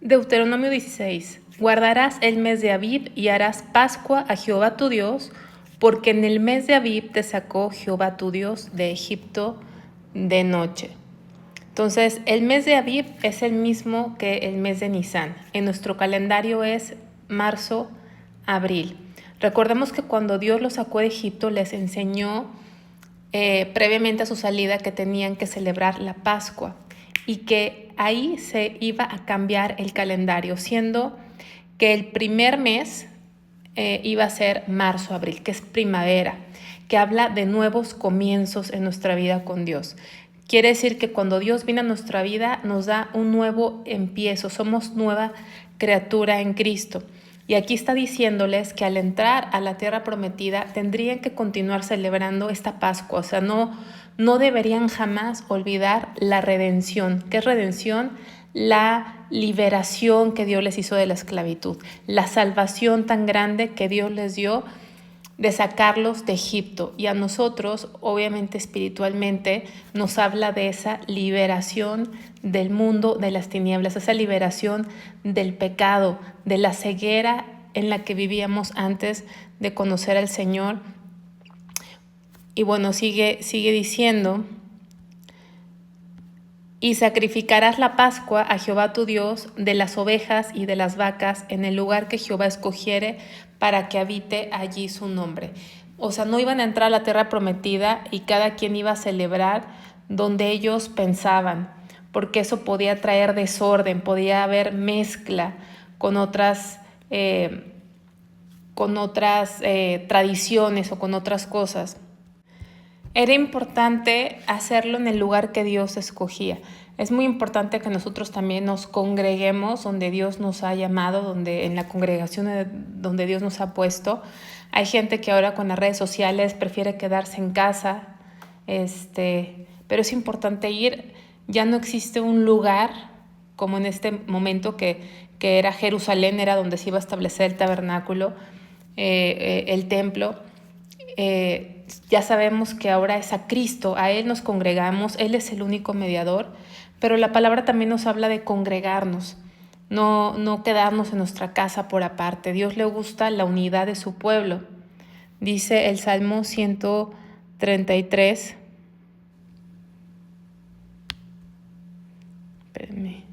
Deuteronomio 16. Guardarás el mes de Abib y harás Pascua a Jehová tu Dios, porque en el mes de Abib te sacó Jehová tu Dios de Egipto de noche. Entonces, el mes de Abib es el mismo que el mes de Nisán. En nuestro calendario es marzo, abril. Recordemos que cuando Dios los sacó de Egipto, les enseñó previamente a su salida que tenían que celebrar la Pascua y que ahí se iba a cambiar el calendario, siendo que el primer mes iba a ser marzo-abril, que es primavera, que habla de nuevos comienzos en nuestra vida con Dios. Quiere decir que cuando Dios viene a nuestra vida nos da un nuevo empiezo, somos nueva criatura en Cristo. Y aquí está diciéndoles que al entrar a la tierra prometida tendrían que continuar celebrando esta Pascua. O sea, no deberían jamás olvidar la redención. ¿Qué es redención? La liberación que Dios les hizo de la esclavitud. La salvación tan grande que Dios les dio de sacarlos de Egipto. Y a nosotros, obviamente espiritualmente, nos habla de esa liberación del mundo de las tinieblas, esa liberación del pecado, de la ceguera en la que vivíamos antes de conocer al Señor. Y bueno, sigue diciendo: y sacrificarás la Pascua a Jehová tu Dios de las ovejas y de las vacas en el lugar que Jehová escogiere para que habite allí su nombre. O sea, no iban a entrar a la tierra prometida y cada quien iba a celebrar donde ellos pensaban, porque eso podía traer desorden, podía haber mezcla con otras tradiciones o con otras cosas. Era importante hacerlo en el lugar que Dios escogía. Es muy importante que nosotros también nos congreguemos donde Dios nos ha llamado, en la congregación donde Dios nos ha puesto. Hay gente que ahora con las redes sociales prefiere quedarse en casa, pero es importante ir. Ya no existe un lugar como en este momento que era Jerusalén, era donde se iba a establecer el tabernáculo, el templo. Ya sabemos que ahora es a Cristo, a Él nos congregamos, Él es el único mediador, pero la palabra también nos habla de congregarnos, no quedarnos en nuestra casa por aparte. Dios le gusta la unidad de su pueblo. Dice el Salmo 133. Espérenme.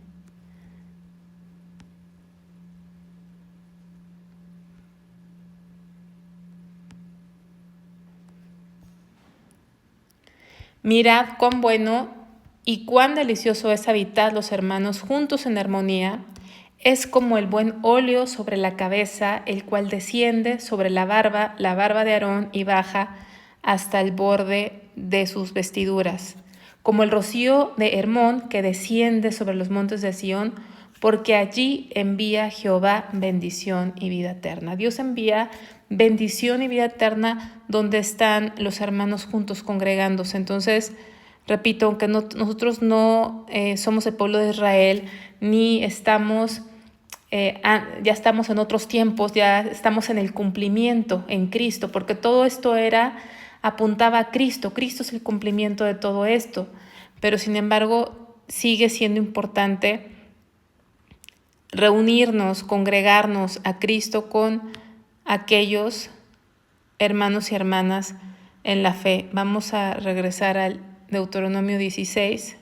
Mirad cuán bueno y cuán delicioso es habitar los hermanos juntos en armonía. Es como el buen óleo sobre la cabeza, el cual desciende sobre la barba de Aarón, y baja hasta el borde de sus vestiduras. Como el rocío de Hermón que desciende sobre los montes de Sión, porque allí envía Jehová bendición y vida eterna. Dios envía bendición y vida eterna donde están los hermanos juntos congregándose. Entonces, repito, aunque nosotros no somos el pueblo de Israel, ni estamos, ya estamos en otros tiempos, ya estamos en el cumplimiento en Cristo, porque todo esto apuntaba a Cristo. Cristo es el cumplimiento de todo esto, pero sin embargo sigue siendo importante reunirnos, congregarnos a Cristo con aquellos hermanos y hermanas en la fe. Vamos a regresar al Deuteronomio 16.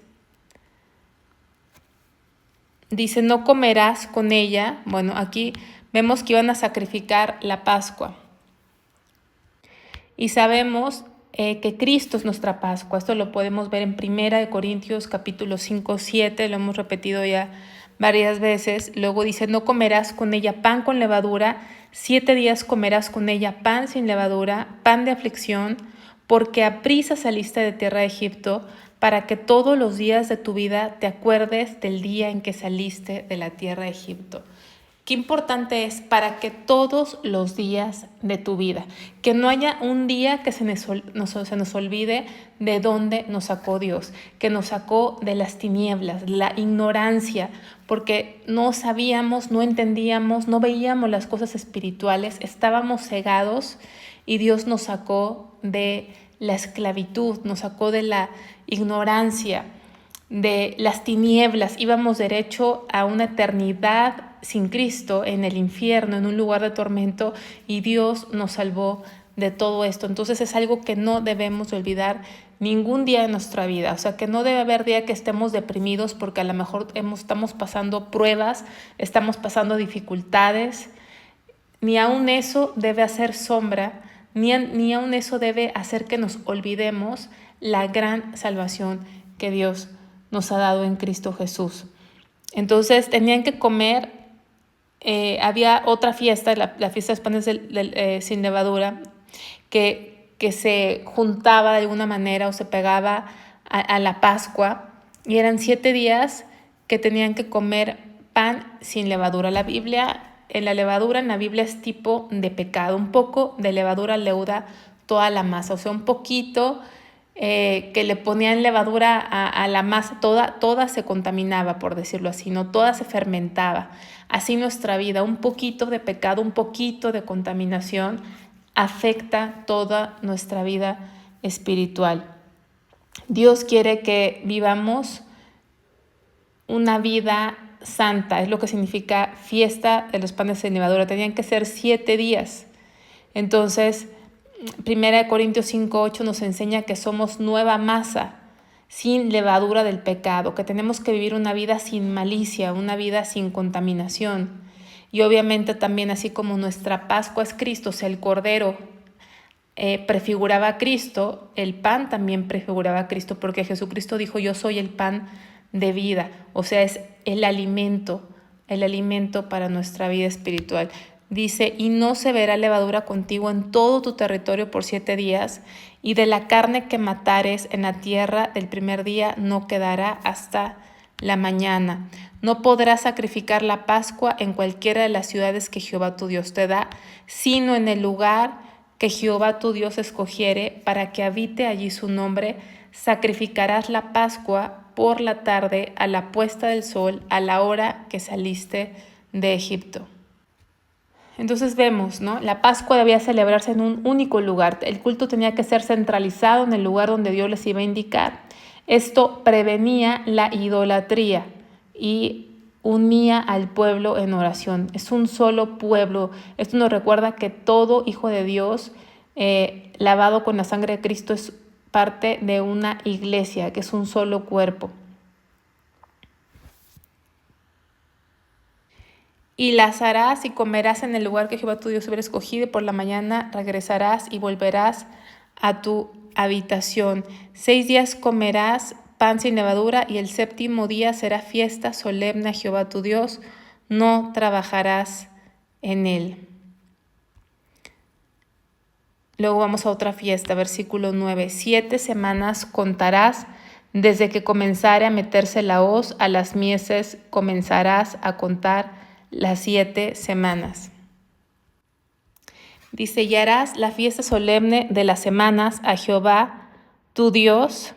Dice: no comerás con ella. Bueno, aquí vemos que iban a sacrificar la Pascua. Y sabemos que Cristo es nuestra Pascua. Esto lo podemos ver en 1 Corintios capítulo 5, 7. Lo hemos repetido ya varias veces. Luego dice: no comerás con ella pan con levadura. 7 días comerás con ella pan sin levadura, pan de aflicción, porque aprisa saliste de tierra de Egipto, para que todos los días de tu vida te acuerdes del día en que saliste de la tierra de Egipto. Qué importante es para que todos los días de tu vida, que no haya un día que se nos olvide de dónde nos sacó Dios, que nos sacó de las tinieblas, la ignorancia, porque no sabíamos, no entendíamos, no veíamos las cosas espirituales, estábamos cegados y Dios nos sacó de la esclavitud, nos sacó de la ignorancia. de las tinieblas, íbamos derecho a una eternidad sin Cristo en el infierno, en un lugar de tormento, y Dios nos salvó de todo esto. Entonces es algo que no debemos olvidar ningún día de nuestra vida. O sea, que no debe haber día que estemos deprimidos porque a lo mejor estamos pasando pruebas, estamos pasando dificultades. Ni aun eso debe hacer sombra, ni aun eso debe hacer que nos olvidemos la gran salvación que Dios nos ha dado en Cristo Jesús. Entonces tenían que comer, había otra fiesta, la fiesta de panes sin levadura, que se juntaba de alguna manera o se pegaba a la Pascua, y eran 7 días que tenían que comer pan sin levadura. La levadura en la Biblia es tipo de pecado. Un poco de levadura leuda toda la masa, o sea, un poquito que le ponían levadura a la masa, toda se contaminaba, por decirlo así, no toda se fermentaba. Así nuestra vida, un poquito de pecado, un poquito de contaminación afecta toda nuestra vida espiritual. Dios quiere que vivamos una vida santa, es lo que significa fiesta de los panes sin levadura. Tenían que ser 7 días. Entonces, 1 Corintios 5:8 nos enseña que somos nueva masa, sin levadura del pecado, que tenemos que vivir una vida sin malicia, una vida sin contaminación. Y obviamente también, así como nuestra Pascua es Cristo, o sea, el Cordero prefiguraba a Cristo, el pan también prefiguraba a Cristo, porque Jesucristo dijo: yo soy el pan de vida, o sea, es el alimento para nuestra vida espiritual. Dice: y no se verá levadura contigo en todo tu territorio por 7 días, y de la carne que matares en la tierra del primer día no quedará hasta la mañana. No podrás sacrificar la Pascua en cualquiera de las ciudades que Jehová tu Dios te da, sino en el lugar que Jehová tu Dios escogiere para que habite allí su nombre. Sacrificarás la Pascua por la tarde, a la puesta del sol, a la hora que saliste de Egipto. Entonces vemos, ¿no? La Pascua debía celebrarse en un único lugar. El culto tenía que ser centralizado en el lugar donde Dios les iba a indicar. Esto prevenía la idolatría y unía al pueblo en oración. Es un solo pueblo. Esto nos recuerda que todo hijo de Dios lavado con la sangre de Cristo es parte de una iglesia, que es un solo cuerpo. Y las harás y comerás en el lugar que Jehová tu Dios hubiera escogido, y por la mañana regresarás y volverás a tu habitación. 6 días comerás pan sin levadura, y el 7º día será fiesta solemne a Jehová tu Dios, no trabajarás en él. Luego vamos a otra fiesta, versículo 9. 7 semanas contarás desde que comenzare a meterse la hoz a las mieses, comenzarás a contar las 7 semanas. Dice: y harás la fiesta solemne de las semanas a Jehová tu Dios.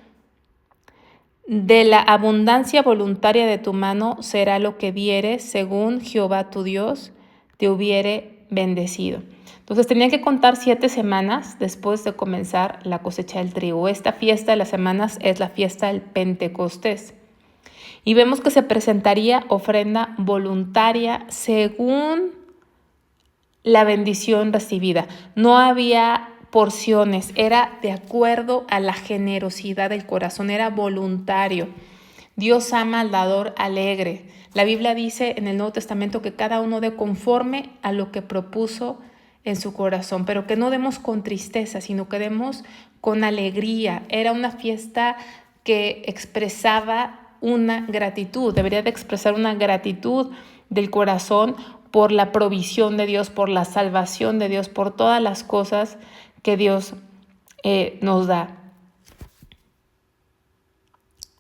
De la abundancia voluntaria de tu mano será lo que dieres, según Jehová tu Dios te hubiere bendecido. Entonces tenían que contar 7 semanas después de comenzar la cosecha del trigo. Esta fiesta de las semanas es la fiesta del Pentecostés. Y vemos que se presentaría ofrenda voluntaria según la bendición recibida. No había porciones, era de acuerdo a la generosidad del corazón, era voluntario. Dios ama al dador alegre. La Biblia dice en el Nuevo Testamento que cada uno dé conforme a lo que propuso en su corazón, pero que no demos con tristeza, sino que demos con alegría. Era una fiesta que expresaba una gratitud, debería de expresar una gratitud del corazón por la provisión de Dios, por la salvación de Dios, por todas las cosas que Dios nos da.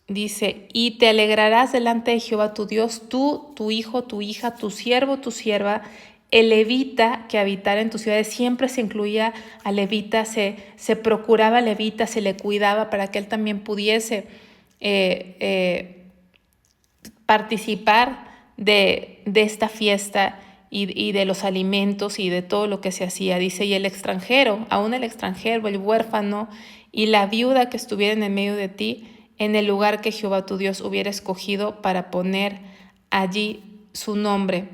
Dice: y te alegrarás delante de Jehová tu Dios, tú, tu hijo, tu hija, tu siervo, tu sierva, el levita que habitara en tus ciudades. Siempre se incluía al levita, se procuraba al levita, se le cuidaba para que él también pudiese participar de esta fiesta y de los alimentos y de todo lo que se hacía. Dice: y el extranjero, aún el extranjero, el huérfano y la viuda que estuvieran en medio de ti, en el lugar que Jehová tu Dios hubiera escogido para poner allí su nombre.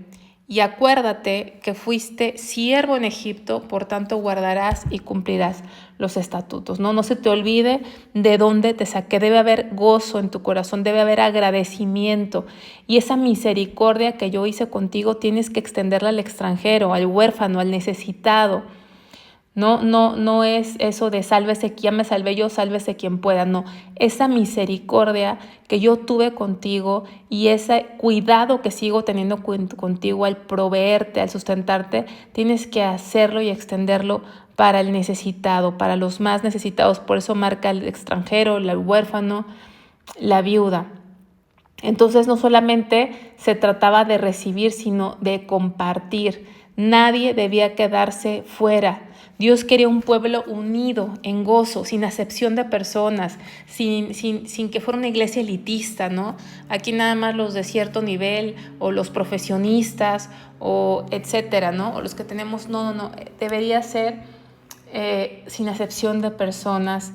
Y acuérdate que fuiste siervo en Egipto, por tanto guardarás y cumplirás los estatutos. No se te olvide de dónde te saqué. Debe haber gozo en tu corazón, debe haber agradecimiento. Y esa misericordia que yo hice contigo tienes que extenderla al extranjero, al huérfano, al necesitado. No es eso de sálvese, ya me salvé yo, sálvese quien pueda. No, esa misericordia que yo tuve contigo y ese cuidado que sigo teniendo contigo al proveerte, al sustentarte, tienes que hacerlo y extenderlo para el necesitado, para los más necesitados. Por eso marca el extranjero, el huérfano, la viuda. Entonces no solamente se trataba de recibir, sino de compartir. Nadie debía quedarse fuera. Dios quería un pueblo unido, en gozo, sin acepción de personas, sin que fuera una iglesia elitista, ¿no? Aquí nada más los de cierto nivel o los profesionistas o etcétera, ¿no? O los que tenemos, no. Debería ser sin acepción de personas,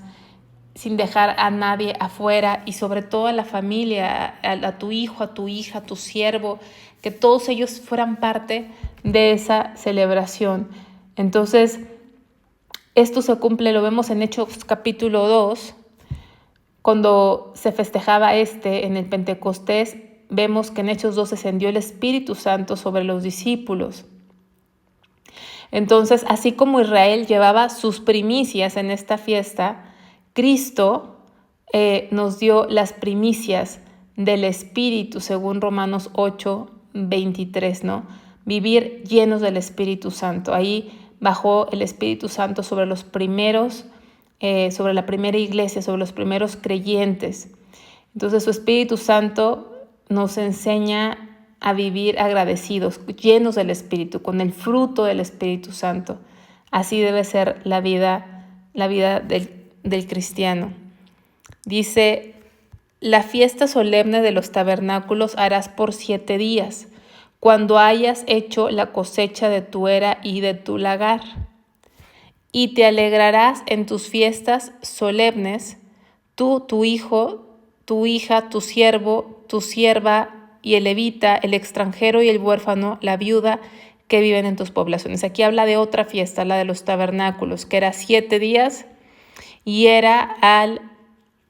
sin dejar a nadie afuera y sobre todo a la familia, a tu hijo, a tu hija, a tu siervo, que todos ellos fueran parte de esa celebración. Entonces, esto se cumple, lo vemos en Hechos capítulo 2, cuando se festejaba en el Pentecostés, vemos que en Hechos 2 descendió el Espíritu Santo sobre los discípulos. Entonces, así como Israel llevaba sus primicias en esta fiesta, Cristo nos dio las primicias del Espíritu, según Romanos 8, 23, ¿no? Vivir llenos del Espíritu Santo. Ahí bajó el Espíritu Santo sobre los primeros, sobre la primera iglesia, sobre los primeros creyentes. Entonces su Espíritu Santo nos enseña a vivir agradecidos, llenos del Espíritu, con el fruto del Espíritu Santo. Así debe ser la vida del cristiano. Dice, la fiesta solemne de los tabernáculos harás por 7 días, cuando hayas hecho la cosecha de tu era y de tu lagar. Y te alegrarás en tus fiestas solemnes, tú, tu hijo, tu hija, tu siervo, tu sierva y el levita, el extranjero y el huérfano, la viuda que viven en tus poblaciones. Aquí habla de otra fiesta, la de los tabernáculos, que era 7 días y era al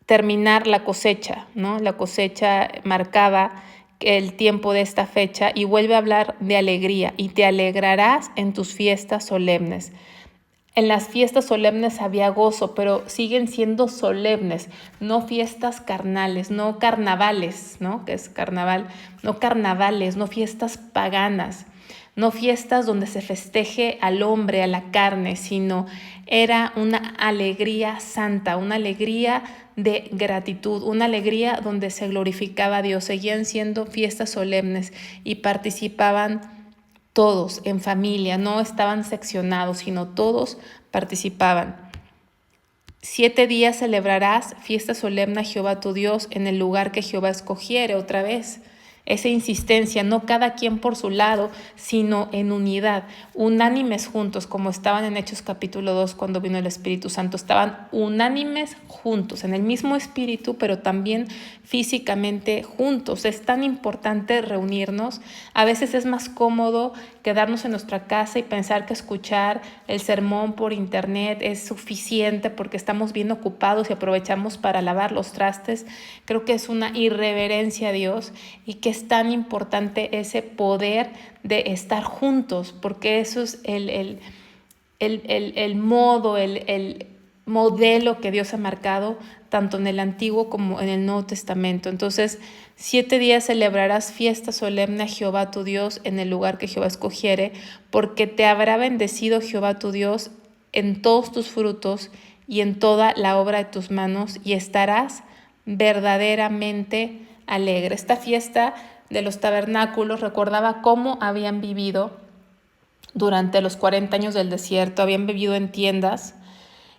terminar la cosecha, ¿no? La cosecha marcaba el tiempo de esta fecha y vuelve a hablar de alegría y te alegrarás en tus fiestas solemnes. En las fiestas solemnes había gozo, pero siguen siendo solemnes, no fiestas carnales, no carnavales, ¿no? Que es carnaval, no carnavales, no fiestas paganas, no fiestas donde se festeje al hombre, a la carne, sino era una alegría santa, una alegría de gratitud, una alegría donde se glorificaba a Dios. Seguían siendo fiestas solemnes y participaban todos en familia, no estaban seccionados, sino todos participaban. 7 días celebrarás fiesta solemne a Jehová tu Dios en el lugar que Jehová escogiere. Otra vez, esa insistencia, no cada quien por su lado, sino en unidad, unánimes juntos, como estaban en Hechos capítulo 2 cuando vino el Espíritu Santo. Estaban unánimes juntos, en el mismo espíritu, pero también físicamente juntos. Es tan importante reunirnos. A veces es más cómodo quedarnos en nuestra casa y pensar que escuchar el sermón por internet es suficiente porque estamos bien ocupados y aprovechamos para lavar los trastes. Creo que es una irreverencia a Dios y que es tan importante ese poder de estar juntos, porque eso es el modo, el modelo que Dios ha marcado tanto en el Antiguo como en el Nuevo Testamento. Entonces, 7 días celebrarás fiesta solemne a Jehová tu Dios en el lugar que Jehová escogiere, porque te habrá bendecido Jehová tu Dios en todos tus frutos y en toda la obra de tus manos, y estarás verdaderamente alegre. Esta fiesta de los tabernáculos recordaba cómo habían vivido durante los 40 años del desierto. Habían vivido en tiendas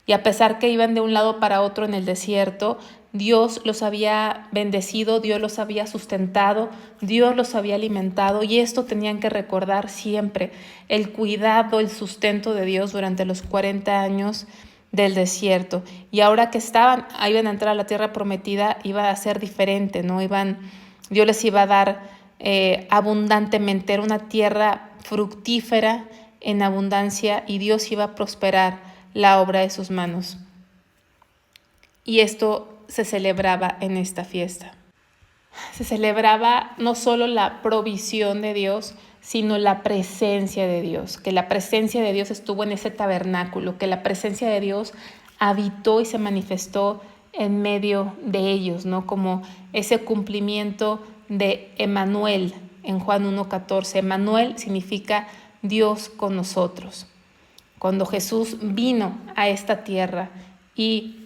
y a pesar que iban de un lado para otro en el desierto, Dios los había bendecido, Dios los había sustentado, Dios los había alimentado, y esto tenían que recordar siempre, el cuidado, el sustento de Dios durante los 40 años del desierto. Y ahora que iban a entrar a la tierra prometida, iba a ser diferente, ¿no? Dios les iba a dar abundantemente, era una tierra fructífera en abundancia y Dios iba a prosperar la obra de sus manos. Y esto se celebraba en esta fiesta. Se celebraba no solo la provisión de Dios, sino la presencia de Dios, que la presencia de Dios estuvo en ese tabernáculo, que la presencia de Dios habitó y se manifestó en medio de ellos, ¿no? Como ese cumplimiento de Emmanuel en Juan 1:14. Emmanuel significa Dios con nosotros. Cuando Jesús vino a esta tierra y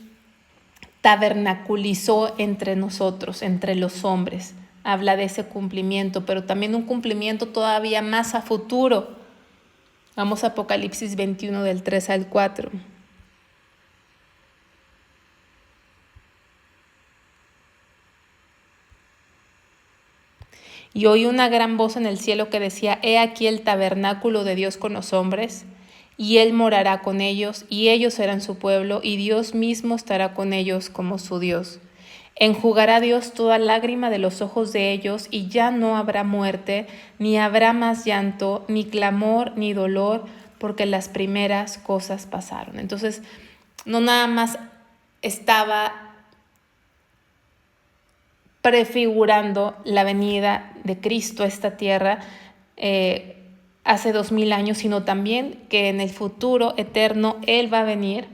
tabernaculizó entre nosotros, entre los hombres. Habla de ese cumplimiento, pero también un cumplimiento todavía más a futuro. Vamos a Apocalipsis 21 del 3 al 4. Y oí una gran voz en el cielo que decía: He aquí el tabernáculo de Dios con los hombres, y Él morará con ellos, y ellos serán su pueblo, y Dios mismo estará con ellos como su Dios. Enjugará Dios toda lágrima de los ojos de ellos, y ya no habrá muerte, ni habrá más llanto, ni clamor, ni dolor, porque las primeras cosas pasaron. Entonces, no nada más estaba prefigurando la venida de Cristo a esta tierra hace 2000 años, sino también que en el futuro eterno Él va a venir.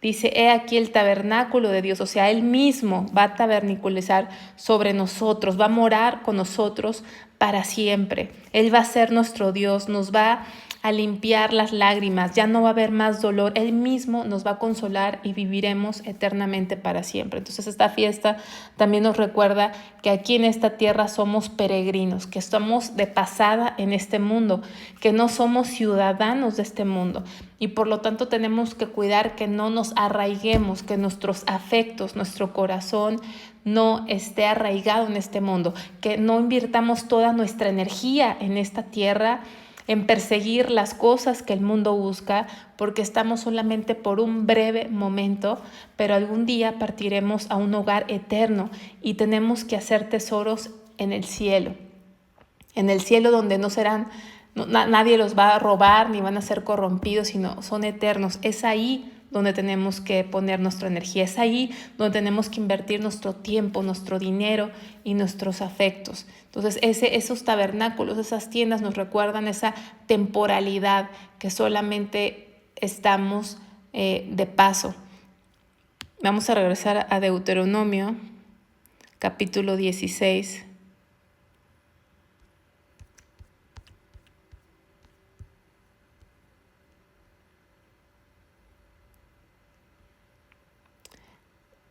Dice: he aquí el tabernáculo de Dios, o sea, Él mismo va a tabernaculizar sobre nosotros, va a morar con nosotros para siempre. Él va a ser nuestro Dios, nos va a limpiar las lágrimas, ya no va a haber más dolor, Él mismo nos va a consolar y viviremos eternamente para siempre. Entonces esta fiesta también nos recuerda que aquí en esta tierra somos peregrinos, que estamos de pasada en este mundo, que no somos ciudadanos de este mundo y por lo tanto tenemos que cuidar que no nos arraiguemos, que nuestros afectos, nuestro corazón no esté arraigado en este mundo, que no invirtamos toda nuestra energía en esta tierra en perseguir las cosas que el mundo busca, porque estamos solamente por un breve momento, pero algún día partiremos a un hogar eterno y tenemos que hacer tesoros en el cielo donde nadie los va a robar ni van a ser corrompidos, sino son eternos. Es ahí donde tenemos que poner nuestra energía, es ahí donde tenemos que invertir nuestro tiempo, nuestro dinero y nuestros afectos. Entonces esos tabernáculos, esas tiendas nos recuerdan esa temporalidad que solamente estamos de paso. Vamos a regresar a Deuteronomio, capítulo 16.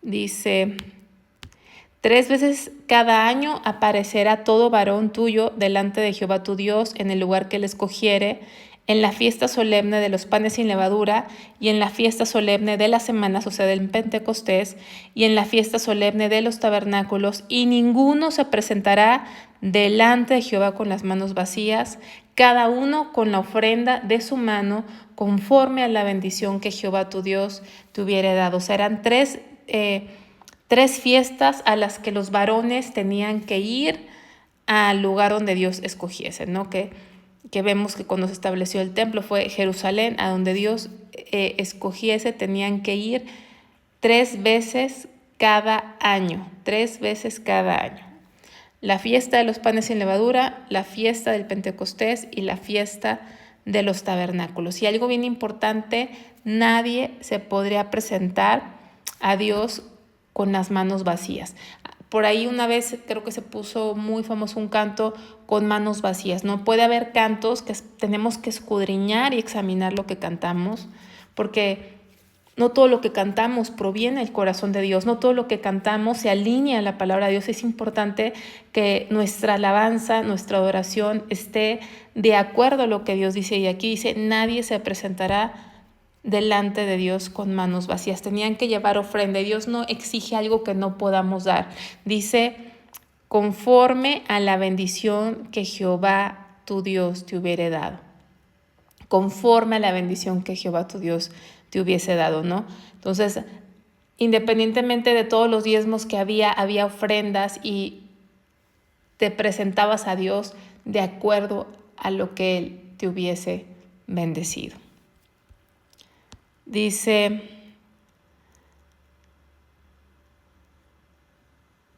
Dice: 3 veces cada año aparecerá todo varón tuyo delante de Jehová tu Dios en el lugar que él escogiere, en la fiesta solemne de los panes sin levadura, y en la fiesta solemne de las semanas, o sea, del Pentecostés, y en la fiesta solemne de los tabernáculos, y ninguno se presentará delante de Jehová con las manos vacías, cada uno con la ofrenda de su mano, conforme a la bendición que Jehová tu Dios te hubiere dado. O sea, eran tres fiestas a las que los varones tenían que ir al lugar donde Dios escogiese, ¿no? Que vemos que cuando se estableció el templo fue Jerusalén, a donde Dios escogiese, tenían que ir 3 veces cada año, 3 veces cada año. La fiesta de los panes sin levadura, la fiesta del Pentecostés y la fiesta de los tabernáculos. Y algo bien importante, nadie se podría presentar a Dios con las manos vacías. Por ahí una vez creo que se puso muy famoso un canto con manos vacías, ¿no? Puede haber cantos que tenemos que escudriñar y examinar lo que cantamos, porque no todo lo que cantamos proviene del corazón de Dios, no todo lo que cantamos se alinea a la palabra de Dios. Es importante que nuestra alabanza, nuestra adoración esté de acuerdo a lo que Dios dice. Y aquí dice: nadie se presentará delante de Dios con manos vacías. Tenían que llevar ofrenda. Dios no exige algo que no podamos dar. Dice: conforme a la bendición que Jehová tu Dios te hubiere dado. Conforme a la bendición que Jehová tu Dios te hubiese dado, ¿no? Entonces, independientemente de todos los diezmos que había ofrendas y te presentabas a Dios de acuerdo a lo que Él te hubiese bendecido. Dice,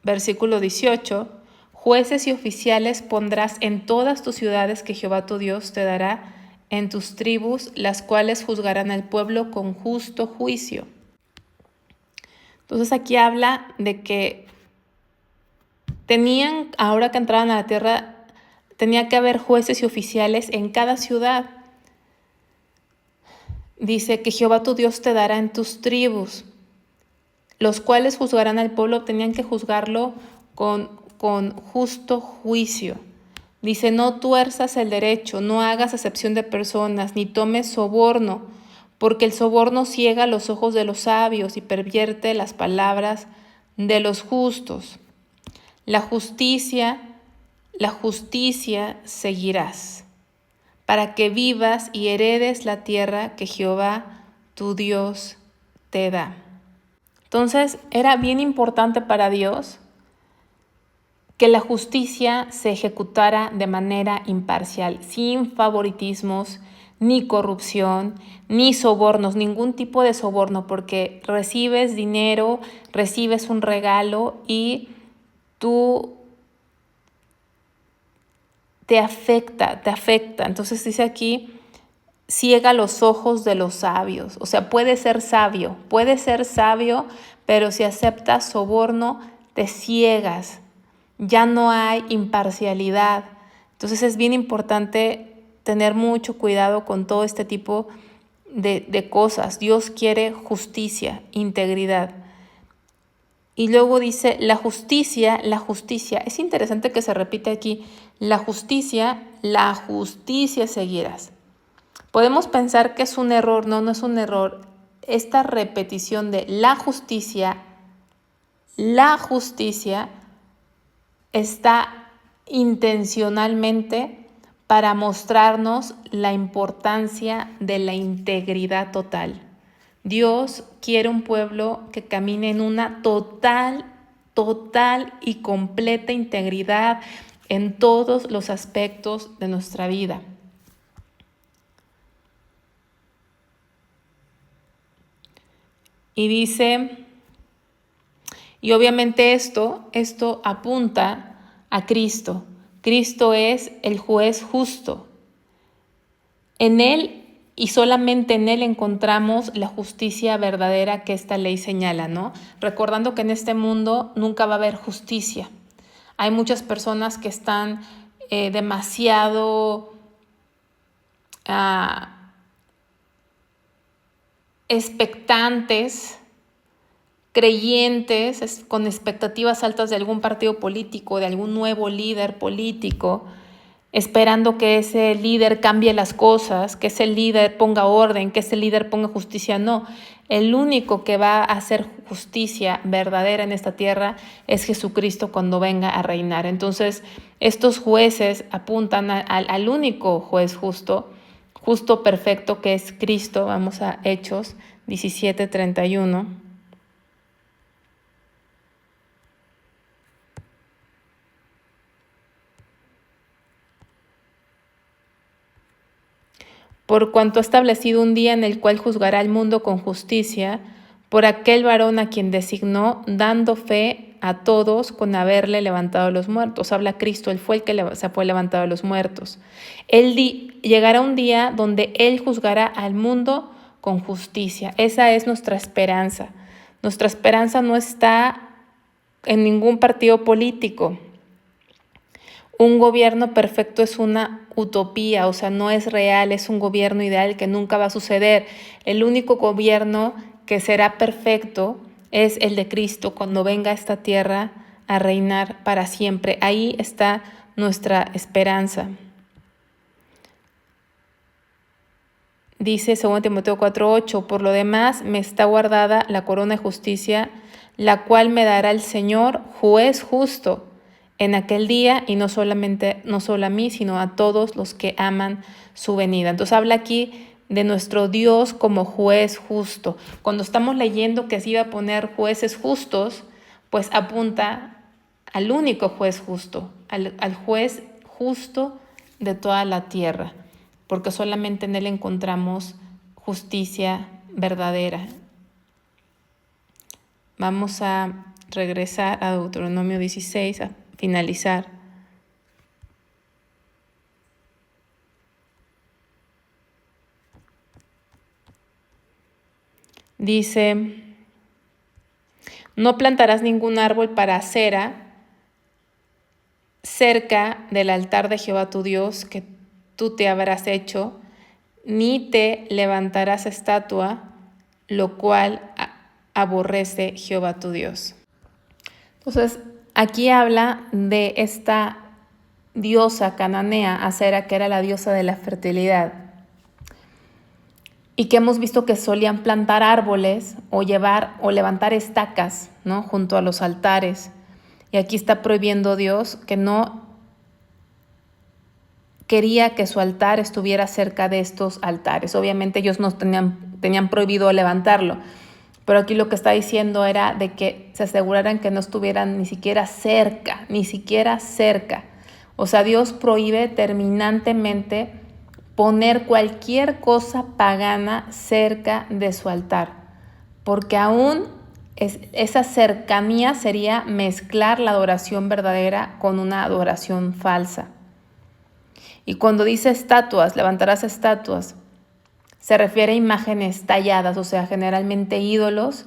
versículo 18, jueces y oficiales pondrás en todas tus ciudades que Jehová tu Dios te dará en tus tribus, las cuales juzgarán al pueblo con justo juicio. Entonces aquí habla de que ahora que entraban a la tierra, tenía que haber jueces y oficiales en cada ciudad. Dice que Jehová tu Dios te dará en tus tribus, los cuales juzgarán al pueblo, tenían que juzgarlo con justo juicio. Dice, no tuerzas el derecho, no hagas acepción de personas, ni tomes soborno, porque el soborno ciega los ojos de los sabios y pervierte las palabras de los justos. La justicia seguirás, para que vivas y heredes la tierra que Jehová tu Dios te da. Entonces, era bien importante para Dios que la justicia se ejecutara de manera imparcial, sin favoritismos, ni corrupción, ni sobornos, ningún tipo de soborno, porque recibes dinero, recibes un regalo y tú te afecta. Entonces dice aquí, ciega los ojos de los sabios. O sea, puede ser sabio, pero si aceptas soborno, te ciegas. Ya no hay imparcialidad. Entonces es bien importante tener mucho cuidado con todo este tipo de cosas. Dios quiere justicia, integridad. Y luego dice, la justicia. Es interesante que se repite aquí, la justicia seguirás. Podemos pensar que es un error, no es un error. Esta repetición de la justicia está intencionalmente para mostrarnos la importancia de la integridad total. Dios quiere un pueblo que camine en una total y completa integridad en todos los aspectos de nuestra vida. Y dice, y obviamente esto apunta a Cristo. Cristo es el juez justo. En Él y solamente en Él encontramos la justicia verdadera que esta ley señala, ¿no? Recordando que en este mundo nunca va a haber justicia. Hay muchas personas que están demasiado expectantes, creyentes, con expectativas altas de algún partido político, de algún nuevo líder político, esperando que ese líder cambie las cosas, que ese líder ponga orden, que ese líder ponga justicia. No, el único que va a hacer justicia verdadera en esta tierra es Jesucristo cuando venga a reinar. Entonces, estos jueces apuntan al único juez justo, perfecto, que es Cristo. Vamos a Hechos 17:31. Por cuanto ha establecido un día en el cual juzgará al mundo con justicia, por aquel varón a quien designó, dando fe a todos con haberle levantado a los muertos. Habla Cristo, Él fue el que se fue levantado a los muertos. Llegará un día donde Él juzgará al mundo con justicia. Esa es nuestra esperanza. Nuestra esperanza no está en ningún partido político. Un gobierno perfecto es una utopía, o sea, no es real, es un gobierno ideal que nunca va a suceder. El único gobierno que será perfecto es el de Cristo cuando venga a esta tierra a reinar para siempre. Ahí está nuestra esperanza. Dice 2 Timoteo 4:8, por lo demás me está guardada la corona de justicia, la cual me dará el Señor, juez justo, en aquel día, y no solo a mí, sino a todos los que aman su venida. Entonces habla aquí de nuestro Dios como juez justo. Cuando estamos leyendo que se iba a poner jueces justos, pues apunta al único juez justo, al juez justo de toda la tierra, porque solamente en Él encontramos justicia verdadera. Vamos a regresar a Deuteronomio 16, a finalizar. Dice: no plantarás ningún árbol para acera cerca del altar de Jehová tu Dios que tú te habrás hecho, ni te levantarás estatua, lo cual aborrece Jehová tu Dios. Entonces, aquí habla de esta diosa cananea, Acera, que era la diosa de la fertilidad, y que hemos visto que solían plantar árboles o llevar o levantar estacas, ¿no?, junto a los altares. Y aquí está prohibiendo Dios que no quería que su altar estuviera cerca de estos altares. Obviamente ellos no tenían prohibido levantarlo, pero aquí lo que está diciendo era de que se aseguraran que no estuvieran ni siquiera cerca. O sea, Dios prohíbe terminantemente poner cualquier cosa pagana cerca de su altar, porque aún esa cercanía sería mezclar la adoración verdadera con una adoración falsa. Y cuando dice estatuas, levantarás estatuas, se refiere a imágenes talladas, o sea, generalmente ídolos,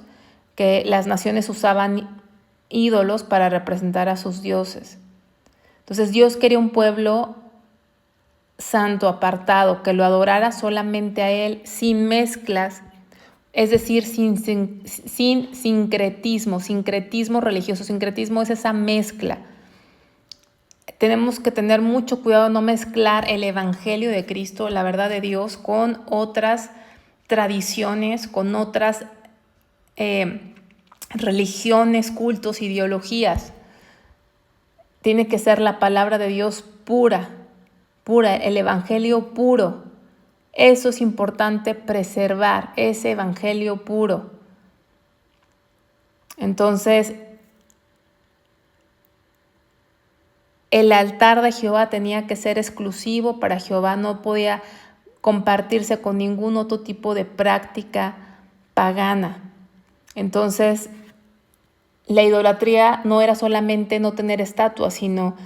que las naciones usaban ídolos para representar a sus dioses. Entonces Dios quería un pueblo santo, apartado, que lo adorara solamente a Él, sin mezclas, es decir, sin sincretismo. Sincretismo religioso. Sincretismo es esa mezcla. Tenemos que tener mucho cuidado de no mezclar el evangelio de Cristo, la verdad de Dios, con otras tradiciones, con otras religiones, cultos, ideologías. Tiene que ser la palabra de Dios pura, el evangelio puro. Eso es importante, preservar ese evangelio puro. Entonces, el altar de Jehová tenía que ser exclusivo para Jehová, no podía compartirse con ningún otro tipo de práctica pagana. Entonces, la idolatría no era solamente no tener estatuas, sino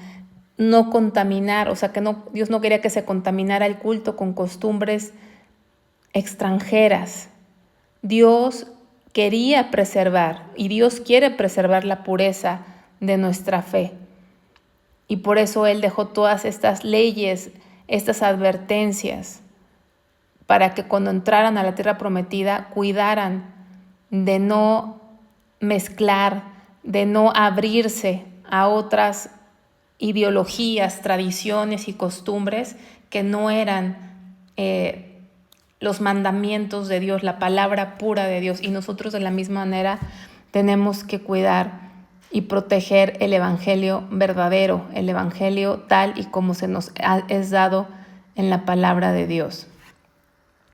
no contaminar, o sea, que Dios no quería que se contaminara el culto con costumbres extranjeras. Dios quería preservar, y Dios quiere preservar la pureza de nuestra fe. Y por eso Él dejó todas estas leyes, estas advertencias, para que cuando entraran a la tierra prometida cuidaran de no mezclar, de no abrirse a otras ideologías, tradiciones y costumbres que no eran los mandamientos de Dios, la palabra pura de Dios. Y nosotros de la misma manera tenemos que cuidar y proteger el evangelio verdadero, el evangelio tal y como se nos es dado en la palabra de Dios.